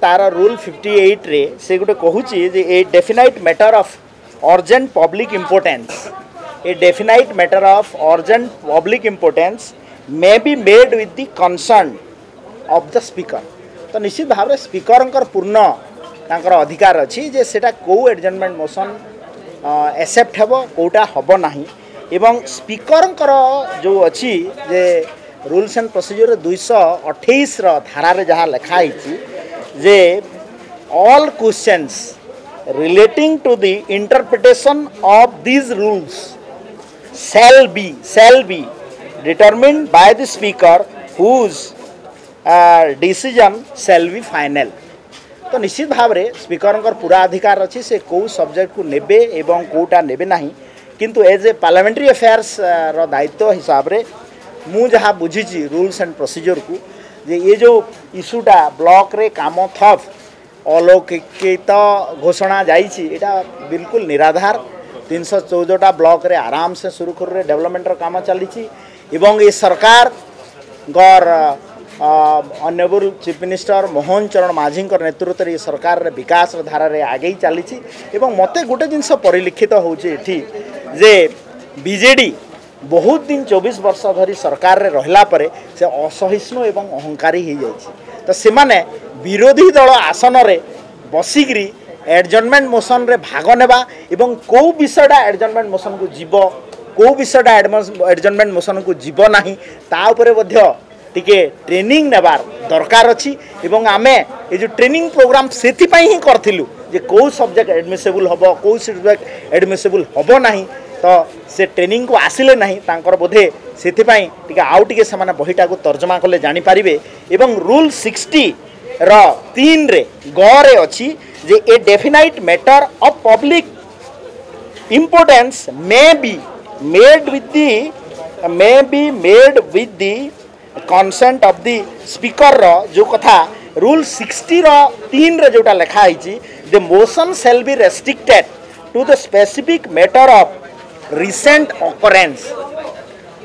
तार रूल 58 रे से गोटे कहूँ a definite matter of urgent public importance a definite matter of urgent public importance may be made with the concern of the speaker. तो निश्चित भाव में स्पीकर पूर्ण अधिकार अच्छी जे सेटा कौ एडजर्नमेंट मोशन एक्सेप्ट हेबो कोटा हबो नाही एवं स्पीकर जो अच्छी जे रूल्स एंड प्रोसीजर 228 धारा रे जहाँ लिखाई जे all questions relating to the interpretation of these rules shall be determined by the speaker whose decision shall be final। तो निश्चित भाव में स्पीकर पूरा अधिकार अच्छी से कौ सब्जेक्ट को नेबे एवं कोटा नेबे नहीं किंतु एज ए पार्लियामेंट्री अफेयर्स रो दायित्व हिसाब रे मु जहाँ बुझी रूल्स एंड प्रोसीजर को जे ये जो इश्यूटा ब्लॉक रे काम थप अलौकिक घोषणा जाइए एटा बिल्कुल निराधार 314टा ब्लॉक रे आराम से सुरखुर रे डेवलपमेंट काम चली ये सरकार गौर ऑनरेबल चीफ मिनिस्टर मोहन चरण माझी नेतृत्व रे सरकार रे विकास धारा रे आगे चली मते गोटे जिनस परिलक्षित होउछि जे बीजेडी बहुत दिन 24 वर्ष धरी सरकार रे रहला परे से असहिष्णु एवं अहंकारी हो जाइछि। तो से माने विरोधी दल आसन रे बसिकरी एडजर्नमेंट मोशन रे भाग नेबा एवं कौ विषयटा एडजर्नमेंट मोशन को जीव कौ विषयटा एडजर्नमेंट मोशन को जीव नाही ता उपरे मध्य टिके ट्रेनिंग नेबार दरकार अछि एवं आमे ए जो ट्रेनिंग प्रोग्राम सेति पई ही करथिलु जे कौ सब्जेक्ट एडमिसेबल हबो कौ सब्जेक्ट एडमिसेबल हबो नाही तो से ट्रेनिंग को आसिले नाही तांकर बोधे सेति पई टिके आउ टिके समान बहिटा को तर्जमा कले जानि पारिबे एवं रूल 60 रो 3 रे गरे अछि जे a definite matter of public importance may be made with the consent of the speaker जो कथा रूल 60 रो 3 रे जोटा लिखा है the motion shall be restricted to the specific matter of recent occurrence.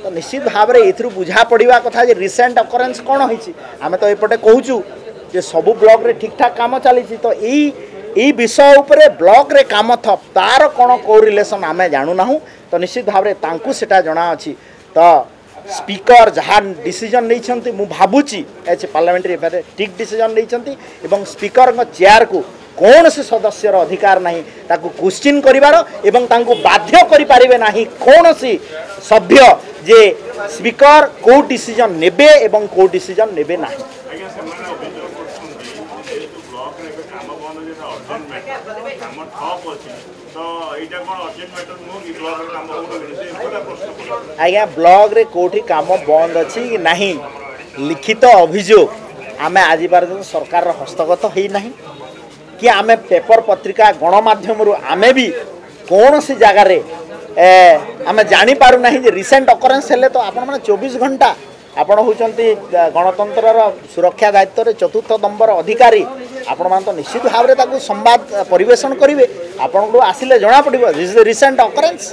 तो निश्चित भाव में एथरु बुझा पड़िवा कथा जे रिसेंट ऑकरेंस कौन होइछि आमे तो एपटे कहूचु जे सबु ब्लॉक रे ठीक ठाक काम चली तो ई विषय उपरे ब्लॉक रे काम थप तार कौन को रिलेशन आमे जानू ना तो निश्चित भाव में तांकु सेटा जଣା अछि। तो स्पीकर जहाँ डिसीजन नहीं मु भावुची एज पार्लियामेंट्री अफेयर ठीक डिसीजन नहीं एवं स्पीकर चेयर को कौन से सदस्यर अधिकार नहीं ताकू क्वेश्चन करिवार एवं तांकु बाध्य करि पारिबे नाही कौन सी सभ्य जे स्पीकर को डिसीजन नेबे एवं को डिसीजन नेबे नाही। आज्ञा ब्लॉक रे कोठी काम बंद अच्छी कि नहीं लिखित अभियोग आमे आज पर्यटन सरकार हस्तगत है नहीं कि आमे पेपर पत्रिका गणमाध्यम आमे भी कौन सी जगार आमे जानी पारु नहीं जे रिसेंट अकरेंस हेले तो आपण माने 24 घंटा आपण होचंती गणतंत्र सुरक्षा दायित्व रे चतुर्थ नंबर अधिकारी आपण मान तो निश्चित भाव में संवाद परिवेषण करेंगे आपण को आसिले जना पड़ो दिस इज रिसेंट अकरेंस।